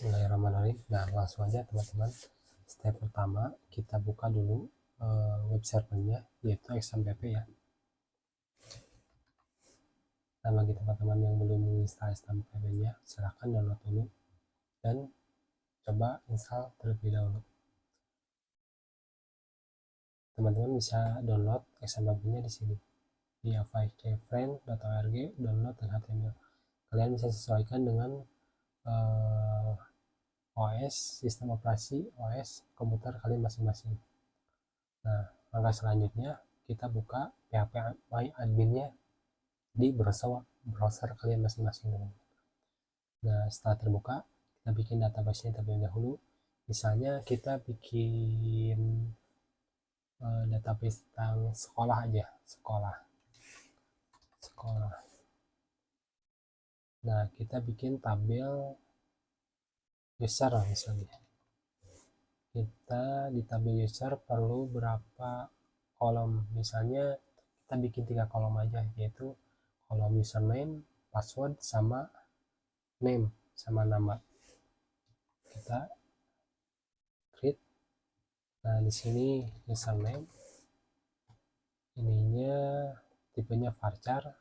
Bismillahirrahmanirrahim. Nah, langsung aja teman-teman. Step pertama, kita buka dulu web servernya, yaitu XAMPP ya. Nah, bagi teman-teman yang belum menginstal XAMPP-nya, silahkan download dulu dan coba install terlebih dahulu. Teman-teman bisa download XAMPP-nya di sini di avicfriend.org, download dan HTML. Kalian bisa sesuaikan dengan OS, sistem operasi OS komputer kalian masing-masing. Nah, langkah selanjutnya kita buka PHP My Admin-nya di browser kalian masing-masing. Nah, setelah terbuka, kita bikin database-nya terlebih dahulu. Misalnya kita bikin database tentang sekolah aja, sekolah. Nah, kita bikin tabel user misalnya. Kita di tabel user perlu berapa kolom, misalnya kita bikin 3 kolom aja, yaitu kolom username, password, sama name, sama nama. Kita create. Nah, di sini username, ininya tipenya varchar,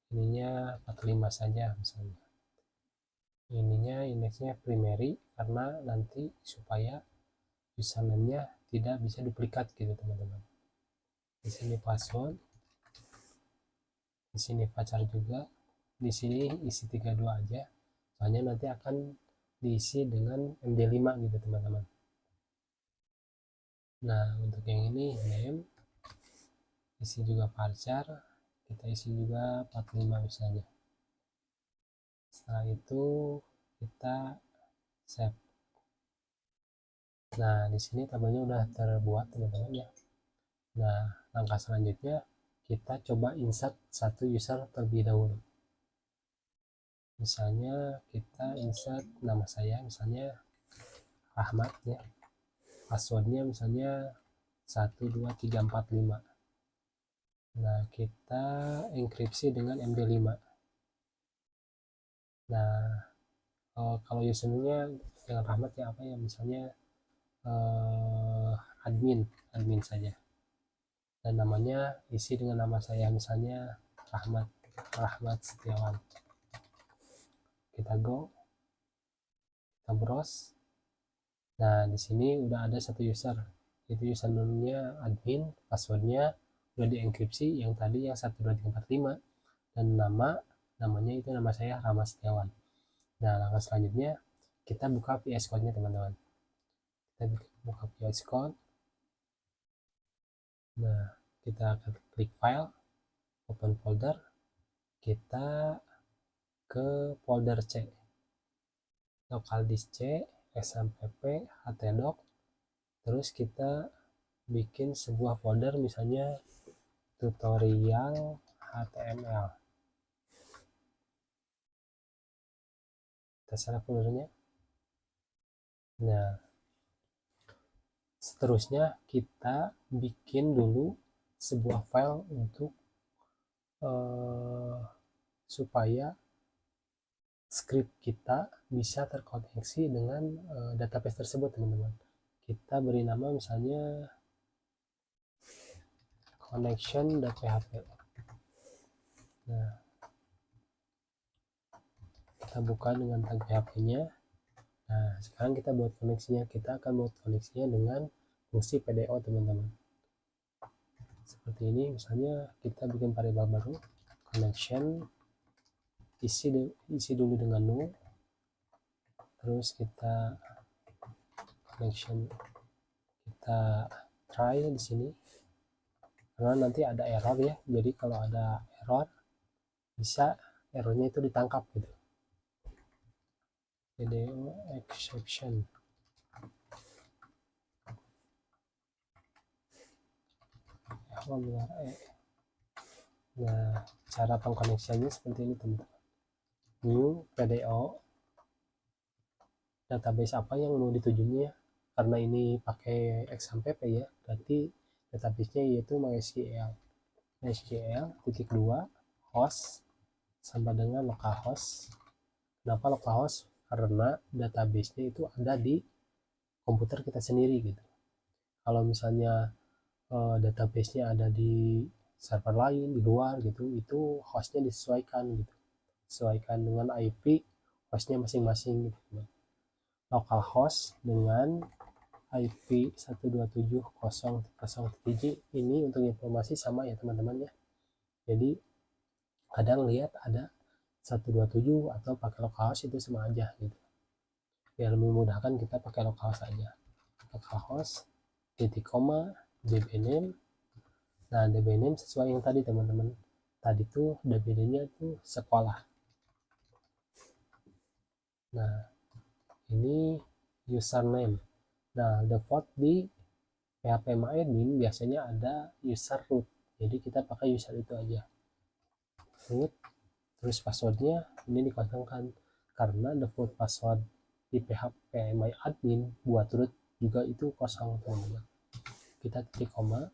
ininya 45 saja misalnya. Ininya indeksnya primary karena nanti supaya username-nya tidak bisa duplikat gitu teman-teman. Di sini password, di sini varchar juga, di sini isi 32 aja, soalnya nanti akan diisi dengan MD5 gitu teman-teman. Nah, untuk yang ini name, isi juga varchar, kita isi juga 45 misalnya. Setelah itu kita save. Nah, di sini tabelnya udah terbuat teman-teman ya. Nah, langkah selanjutnya kita coba insert satu user terlebih dahulu. Misalnya kita insert nama saya, misalnya Rahmat ya. Passwordnya misalnya 12345. Nah, kita enkripsi dengan MD5. Nah, kalau username-nya dengan Rahmat ya apa ya, misalnya admin saja, dan namanya isi dengan nama saya, misalnya Rahmat Setiawan. Kita go, kita browse. Nah, di sini udah ada satu user, itu username-nya admin, passwordnya udah dienkripsi yang tadi yang 12345, dan namanya itu nama saya Rahmat Setiawan. Nah, langkah selanjutnya kita buka VS Code-nya teman-teman. Kita buka VS Code. Nah, kita akan klik file, open folder, kita ke folder C, local disk C, XAMPP, htdoc, terus kita bikin sebuah folder, misalnya tutorial HTML. Kita select foldernya. Nah, seterusnya kita bikin dulu sebuah file untuk supaya script kita bisa terkoneksi dengan database tersebut teman-teman. Kita beri nama misalnya connection.php. Nah, kita buka dengan tag PHP-nya. Nah, sekarang kita buat koneksinya. Kita akan buat koneksinya dengan fungsi PDO teman-teman. Seperti ini, misalnya kita bikin variabel baru, connection, isi dulu dengan null, terus kita connection, kita try di sini, karena nanti ada error ya. Jadi kalau ada error, bisa errornya itu ditangkap gitu. PDO exception. Nah, cara pengkoneksiannya seperti ini teman-teman. New PDO, database apa yang mau ditujunya, karena ini pakai XAMPP ya, berarti database-nya yaitu MySQL. MySQL.2 host sama dengan localhost. Kenapa localhost? karena database-nya itu ada di komputer kita sendiri gitu. Kalau misalnya database-nya ada di server lain di luar gitu, itu hostnya disesuaikan gitu, sesuaikan dengan IP hostnya masing-masing gitu. Localhost dengan IP 127.0.0.3 ini untuk informasi sama ya teman-teman ya. Jadi kadang lihat ada 127 atau pakai localhost itu sama aja gitu. Biar lebih memudahkan kita pakai localhost aja. Localhost titik koma dbname. Nah dbname sesuai yang tadi teman-teman. Tadi tuh dbname-nya tuh sekolah. Nah ini username. Nah default di phpMyAdmin biasanya ada user root. Jadi kita pakai user itu aja. Root. Terus passwordnya ini dikosongkan karena default password di phpMyAdmin buat root juga itu kosong teman-teman. Kita titik koma.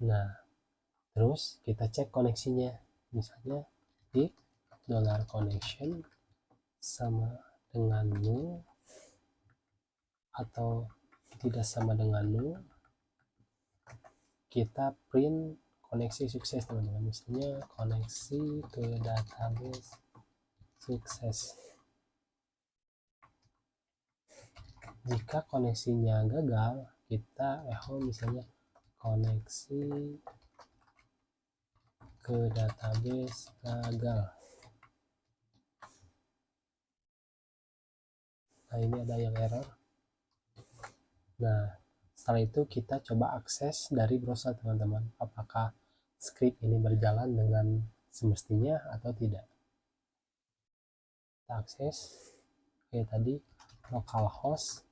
Nah terus kita cek koneksinya, misalnya di $connection sama dengan null atau tidak sama dengan null, kita print koneksi sukses teman-teman. Misalnya koneksi ke database sukses. Jika koneksinya gagal, kita echo misalnya koneksi ke database gagal. Nah ini ada yang error. Nah setelah itu kita coba akses dari browser teman-teman, apakah script ini berjalan dengan semestinya atau tidak. Kita akses kayak tadi localhost.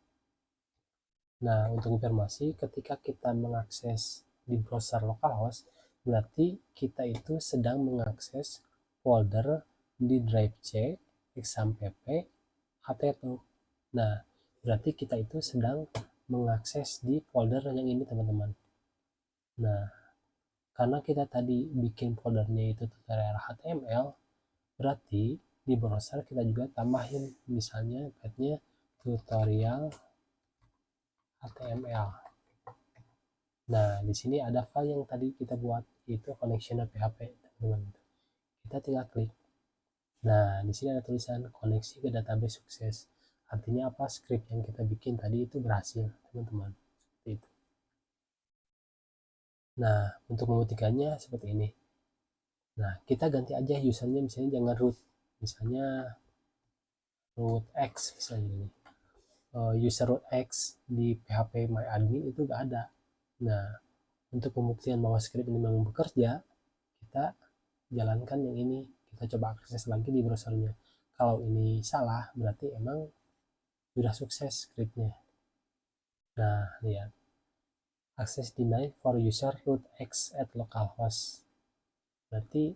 Nah untuk informasi, ketika kita mengakses di browser localhost berarti kita itu sedang mengakses folder di drive C, exampp, htdoc. Nah berarti kita itu sedang mengakses di folder yang ini teman-teman. Nah karena kita tadi bikin foldernya itu tutorial HTML, berarti di browser kita juga tambahin misalnya pathnya tutorial HTML. Nah di sini ada file yang tadi kita buat, itu connection.php teman-teman. Kita tinggal klik. Nah di sini ada tulisan koneksi ke database sukses. Artinya apa, script yang kita bikin tadi itu berhasil teman-teman. Seperti itu. Nah untuk membuktikannya seperti ini. Nah kita ganti aja usernya, misalnya jangan root, misalnya root x misalnya ini. User root x di phpMyAdmin itu gak ada. Nah untuk pembuktian bahwa script ini memang bekerja, kita jalankan yang ini, kita coba akses lagi di browsernya. Kalau ini salah berarti emang sudah sukses scriptnya. Nah lihat, access denied for user root x at localhost, berarti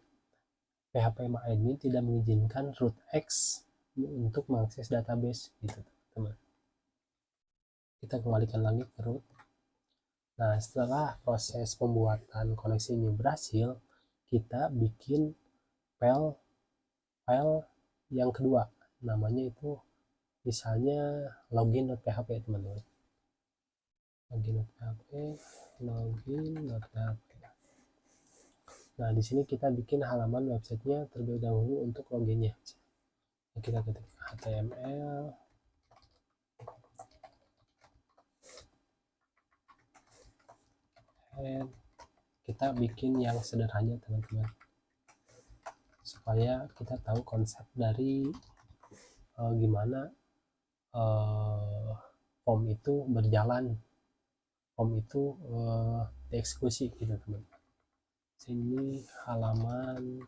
phpMyAdmin tidak mengizinkan root x untuk mengakses database gitu teman-teman. Kita kembalikan lagi ke root. Nah setelah proses pembuatan koneksi ini berhasil, kita bikin file yang kedua, namanya itu misalnya login.php teman-teman. Login.php. Nah di sini kita bikin halaman websitenya terlebih dahulu untuk loginnya. Kita ketik HTML, and kita bikin yang sederhana teman-teman, supaya kita tahu konsep dari gimana form itu berjalan, form itu dieksekusi gitu teman. Sini halaman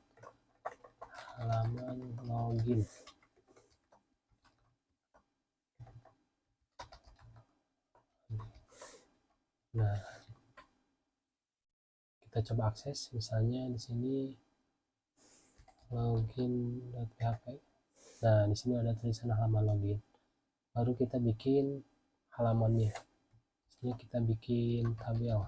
login. Nah kita coba akses, misalnya di sini login.php. Nah di sini ada tulisan halaman login, baru kita bikin halamannya. Ini kita bikin tabel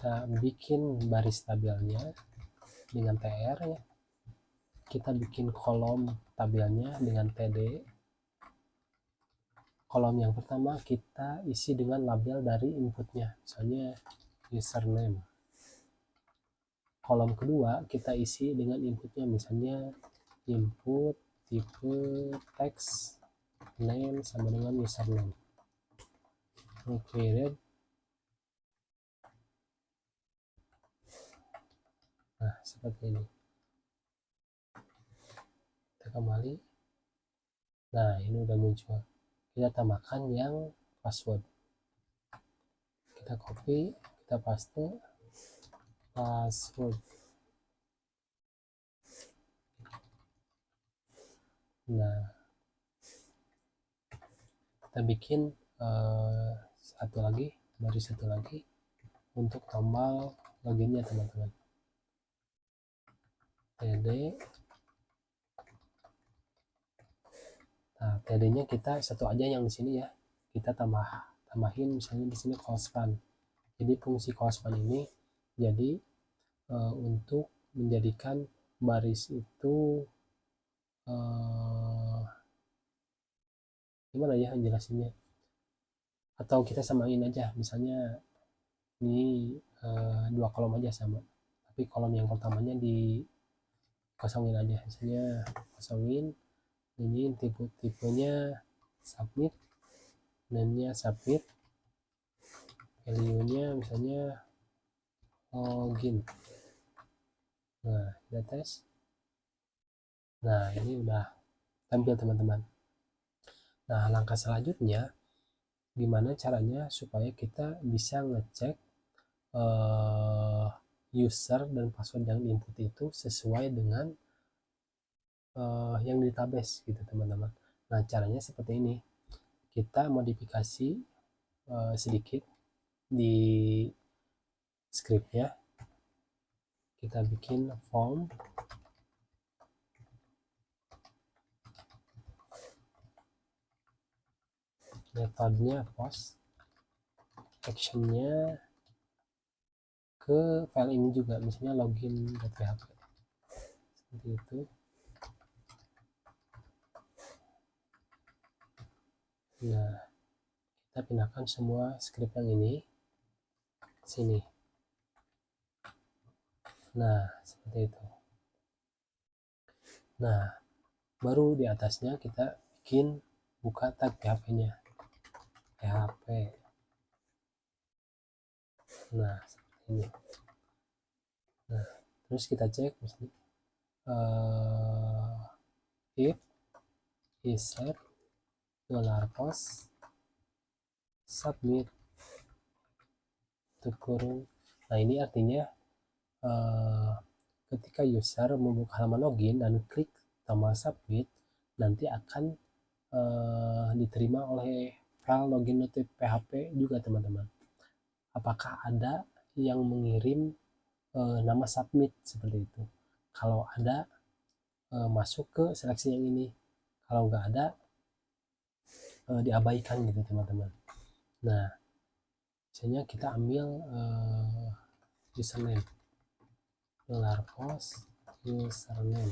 kita bikin baris tabelnya dengan TR ya. Kita bikin kolom tabelnya dengan TD. Kolom yang pertama kita isi dengan label dari inputnya, misalnya username. Kolom kedua kita isi dengan inputnya, misalnya input tipe teks name sama dengan username. Created. Nah, seperti ini. Kita kembali. Nah, ini udah muncul. Kita tambahkan yang password. Kita copy, kita paste password. Nah, kita bikin baris satu lagi untuk tombol loginnya teman-teman. TD. Nah, TD-nya kita satu aja yang di sini ya. Kita tambahin misalnya di sini closespan. Jadi fungsi closespan ini jadi untuk menjadikan baris itu gimana ya jelasinnya? Atau kita samain aja, misalnya ini dua kolom aja sama, tapi kolom yang pertamanya dikosongin aja, misalnya kosongin ini tipenya submit, name-nya submit, value-nya misalnya login. Nah, kita tes. Nah, ini udah tampil teman-teman. Nah, langkah selanjutnya gimana caranya supaya kita bisa ngecek user dan password yang input itu sesuai dengan yang di database gitu teman-teman. Nah, caranya seperti ini. Kita modifikasi sedikit di scriptnya. Kita bikin form. Metodenya post. Actionnya ke file ini juga, misalnya login.php. Seperti itu. Nah, kita pindahkan semua script yang ini sini. Nah, seperti itu. Nah, baru di atasnya kita bikin buka tag PHP-nya. PHP. Nah, seperti ini. Nah, terus kita cek misalnya if is set $post submit tutup kurung. Nah, ini artinya ketika user membuka halaman login dan klik tombol submit, nanti akan diterima oleh file login.php juga teman-teman. Apakah ada yang mengirim nama submit seperti itu? Kalau ada, masuk ke seleksi yang ini. Kalau nggak ada, diabaikan gitu teman-teman. Nah, misalnya kita ambil username, $post username.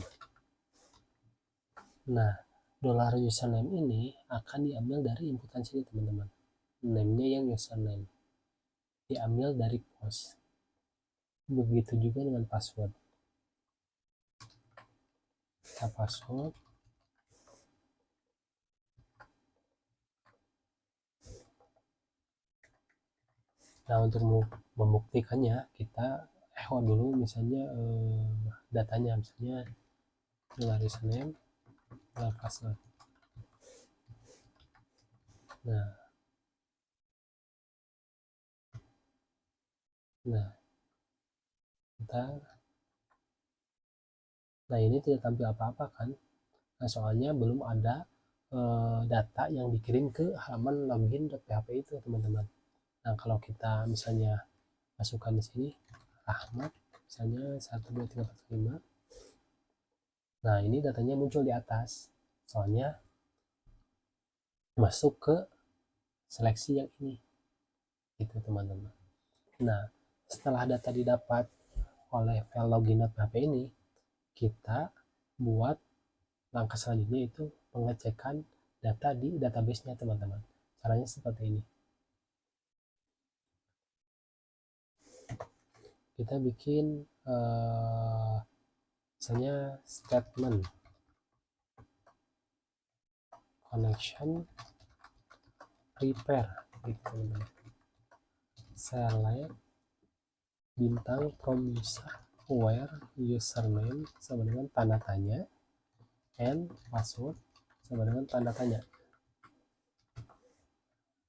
Nah, $username ini akan diambil dari inputan sini teman-teman. Name-nya yang username diambil dari post. Begitu juga dengan password. Kita password. Nah, untuk membuktikannya kita echo dulu misalnya datanya, misalnya username, password. Nah, nah ini tidak tampil apa-apa kan? Nah, soalnya belum ada data yang dikirim ke halaman login.php itu teman-teman. Nah, kalau kita misalnya masukkan di sini Ahmad misalnya 1 2 3 4 5. Nah, ini datanya muncul di atas. Soalnya masuk ke seleksi yang ini. Gitu teman-teman. Nah, setelah data didapat oleh file login.php ini, kita buat langkah selanjutnya itu pengecekan data di database-nya, teman-teman. Caranya seperti ini. Kita bikin misalnya statement connection prepare gitu, teman-teman. Select bintang from user where username sama dengan tanda tanya and password sama dengan tanda tanya.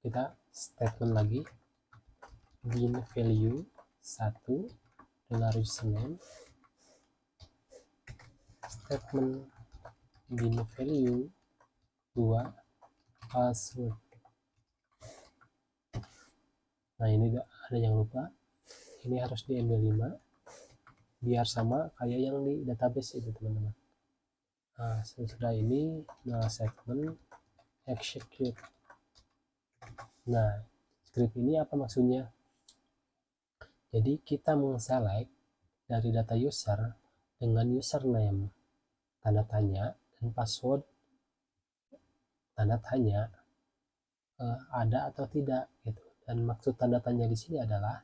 Kita statement lagi, bin value 1 dengan username, statement bin value 2 password. Nah, ini ada yang lupa, ini harus di MD5 biar sama kayak yang di database itu, teman-teman. Nah, sesudah ini segmen execute. Nah, script ini apa maksudnya? Jadi kita mengselect dari data user dengan username tanda tanya dan password tanda tanya ada atau tidak gitu. Dan maksud tanda tanya di sini adalah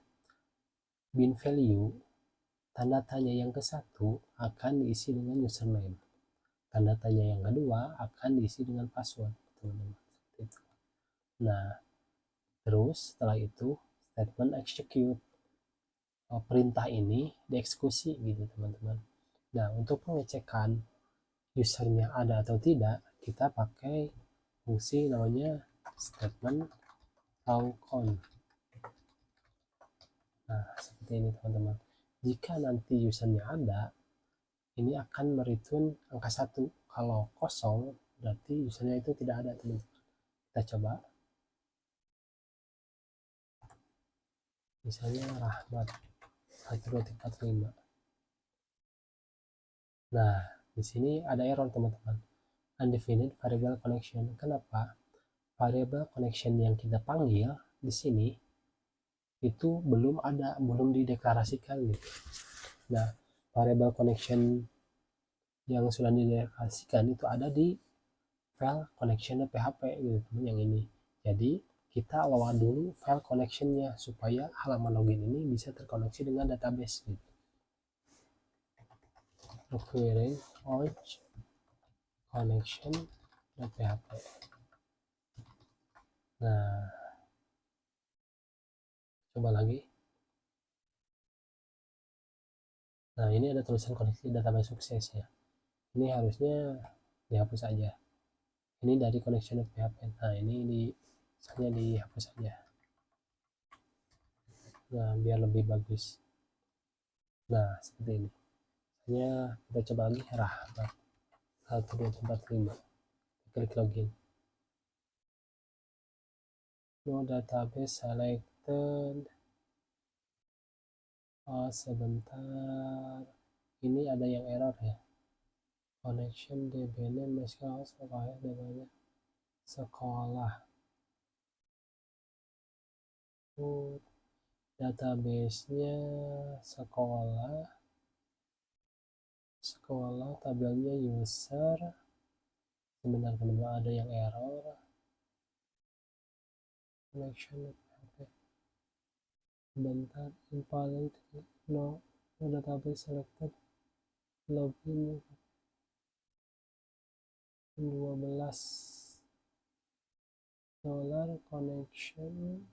bin value tanda tanya yang ke satu akan diisi dengan username, tanda tanya yang kedua akan diisi dengan password, teman-teman. Nah, terus setelah itu statement execute, perintah ini dieksekusi gitu, teman-teman. Nah, untuk pengecekan usernya ada atau tidak, kita pakai fungsi namanya statement count. Nah, seperti ini, teman-teman. Jika nanti usernya ada, ini akan mereturn angka 1. Kalau kosong, berarti usernya itu tidak ada, teman-teman. Kita coba. Misalnya Rahmat 1245. Nah, di sini ada error, teman-teman. Undefined variable connection. Kenapa? Variable connection yang kita panggil di sini itu belum ada, belum dideklarasikan gitu. Nah, variable connection yang sudah dideklarasikan itu ada di file connection.php gitu, teman, yang ini. Jadi kita load dulu file connectionnya supaya halaman login ini bisa terkoneksi dengan database gitu. Requiring launch connection.php. Nah, coba lagi. Nah, ini ada tulisan koneksi database sukses ya. Ini harusnya dihapus saja. Ini dari connection.php. Nah, ini misalnya dihapus saja. Nah, biar lebih bagus. Nah, seperti ini. Misalnya kita coba lagi Rahmat 1245. Klik login. No database selected. Oh, sebentar. Ini ada yang error ya. Connection dbname sekolah namanya sekolah. Database-nya sekolah, tabelnya user. Sebentar, teman-teman, ada yang error. Connection bentar, invalid, no database selected, login 12 dollar connection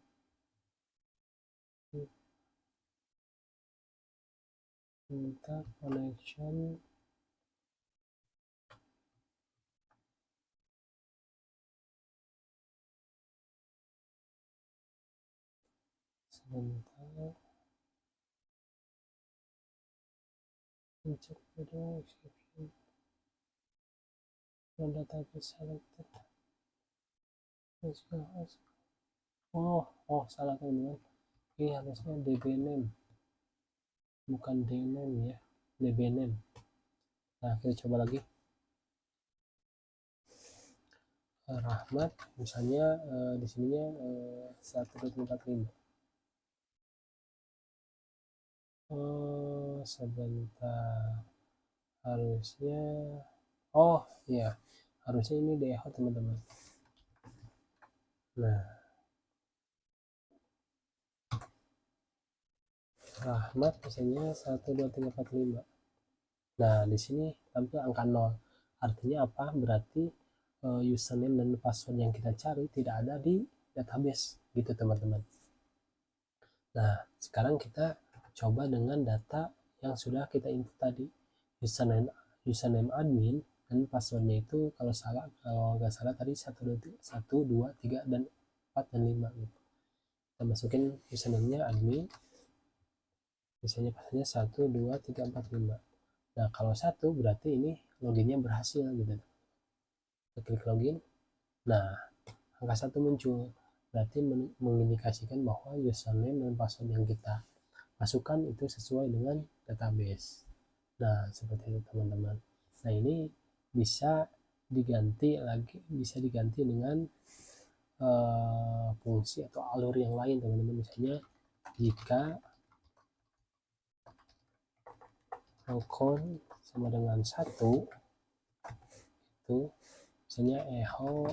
bentar, connection sebentar, cek video exception, no database selected. Oh, salah, teman-teman. Ini harusnya dbname bukan dname ya, dbname. Nah, kita coba lagi Rahmat, misalnya di sininya 1245. sebentar. Harusnya, oh iya, harusnya ini DH teman-teman. Nah, Rahmat misalnya 1 2 3 4 5. Nah, di sini tampil angka 0. Artinya apa? Berarti username dan password yang kita cari tidak ada di database gitu teman-teman. Nah, sekarang kita coba dengan data yang sudah kita input tadi. Username admin dan passwordnya itu kalau nggak salah tadi 1 2 3 dan 4 dan 5 gitu. Kita masukin username-nya admin, misalnya passwordnya 1 2 3 4 5. Nah, kalau 1 berarti ini loginnya berhasil gitu. Kita klik login. Nah, angka 1 muncul. Berarti mengindikasikan bahwa username dan password yang kita masukkan itu sesuai dengan database. Nah, seperti itu teman-teman. Nah, ini bisa diganti dengan fungsi atau alur yang lain teman-teman. Misalnya jika account sama dengan 1 itu misalnya echo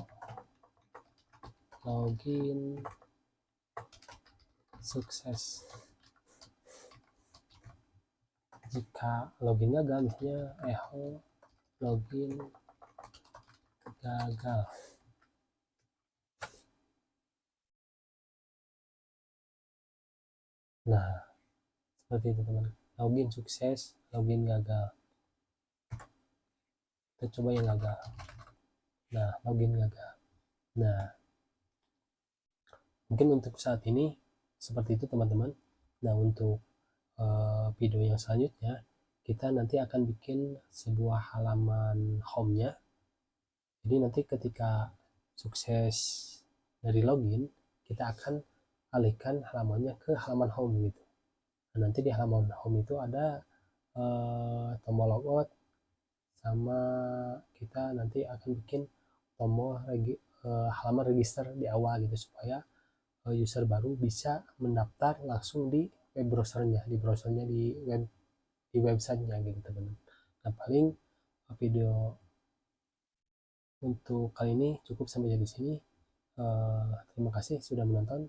login sukses. Jika login gagal misalnya echo login gagal. Nah, seperti itu teman. Login sukses, login gagal. Kita coba yang gagal. Nah, login gagal. Nah, mungkin untuk saat ini seperti itu teman-teman. Nah, untuk video yang selanjutnya kita nanti akan bikin sebuah halaman home-nya. Jadi nanti ketika sukses dari login, kita akan alihkan halamannya ke halaman home gitu. Nah, nanti di halaman home itu ada tombol logout, sama kita nanti akan bikin tombol halaman register di awal gitu, supaya user baru bisa mendaftar langsung di web browsernya, di websitenya gitu teman-teman. Nah, paling video untuk kali ini cukup sampai di sini. Terima kasih sudah menonton.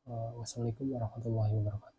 Wassalamualaikum warahmatullahi wabarakatuh.